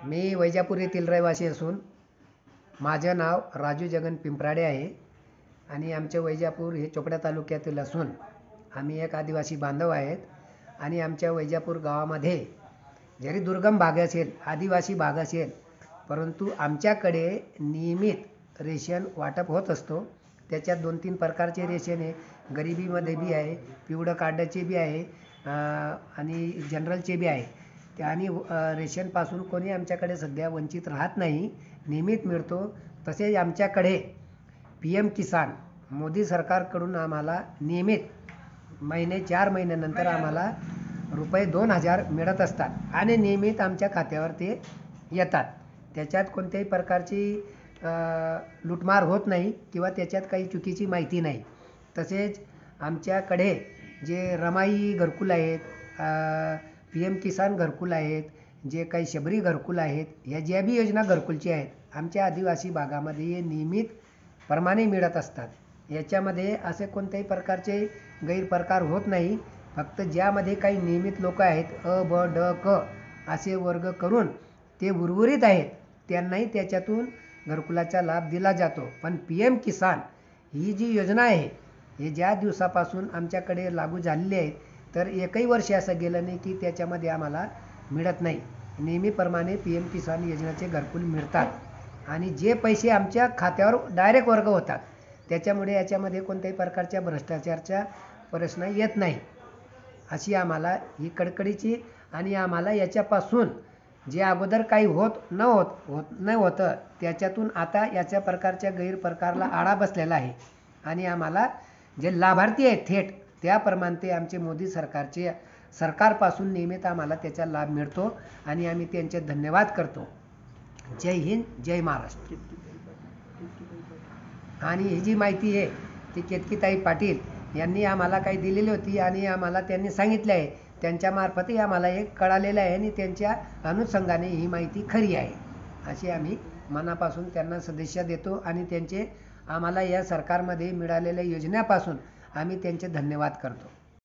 मी वैजापूर येथील रहिवासी असून माझे नाव राजू जगन पिंपराडे आहे आणि आमचे वैजापूर हे चोपडा तालुक्यातील असून आम्ही एक आदिवासी बांधव आहेत आणि आमच्या वैजापूर गावामध्ये जरी दुर्गम भाग असेल, आदिवासी भाग असेल, परंतु आमच्याकडे नियमित रेशन वाटप होत असतो। त्याच्यात 2-3 प्रकारचे रेशन आहे। गरिबीमध्ये बी आहे, पिवळं कार्डाचे बी आहे आणि जनरलचे बी आहे। आणि रेशनपासून कोणी आमच्याकडे सध्या वंचित राहत नाही, नियमित मिळतो। तसेच आमच्याकडे PM किसान मोदी सरकारकडून आम्हाला नियमित 4 महिन्यानंतर आम्हाला रुपये 2000 मिळत असतात आणि नियमित आमच्या खात्यावर ते येतात। त्याच्यात कोणत्याही प्रकारची लूटमार होत नाही किंवा त्याच्यात काही चुकीची माहिती नाही। तसेच आमच्याकडे जे रमाई घरकुल आहेत, PM किसान घरकुल आहेत, जे काही शबरी घरकुल आहेत, या ज्या बी योजना घरकुलची आहेत, आमच्या आदिवासी भागामध्ये नियमित प्रमाणे मिळत असतात। याच्यामध्ये असे कोणत्याही प्रकारचे गैरप्रकार होत नाही। फक्त ज्यामध्ये काही नियमित लोक आहेत, अ, ब, ड, क असे वर्ग करून ते उर्वरित आहेत, त्यांनाही त्याच्यातून घरकुलाचा लाभ दिला जातो। पण PM किसान ही जी योजना आहे, हे ज्या दिवसापासून आमच्याकडे लागू झालेली आहे, तर एकही वर्ष असं गेलं नाही की त्याच्यामध्ये आम्हाला मिळत नाही। नेहमीप्रमाणे PM किसान योजनेचे घरकुल मिळतात आणि जे पैसे आमच्या खात्यावर डायरेक्ट वर्ग होतात, त्याच्यामुळे याच्यामध्ये कोणत्याही प्रकारच्या भ्रष्टाचाराचा प्रश्न येत नाही। अशी आम्हाला ही कडकडीची आणि आम्हाला याच्यापासून जे अगोदर काही होत नाही होतं, त्याच्यातून आता याच्या प्रकारच्या गैरप्रकारला आळा बसलेला आहे आणि आम्हाला जे लाभार्थी आहेत थेट त्याप्रमाणे ते आमचे मोदी सरकारपासून नियमित आम्हाला त्याचा लाभ मिळतो आणि आम्ही त्यांचे धन्यवाद करतो। जय हिंद, जय महाराष्ट्र। आणि ही जी माहिती आहे ती केतकीताई पाटील यांनी आम्हाला काही दिलेली होती आणि आम्हाला त्यांनी सांगितले आहे, त्यांच्यामार्फतही आम्हाला एक कळालेलं आहे आणि त्यांच्या अनुषंगाने ही माहिती खरी आहे, अशी आम्ही मनापासून त्यांना सदिच्छा देतो आणि त्यांचे आम्हाला या सरकारमध्ये मिळालेल्या योजनेपासून आम्ही त्यांचे धन्यवाद करतो।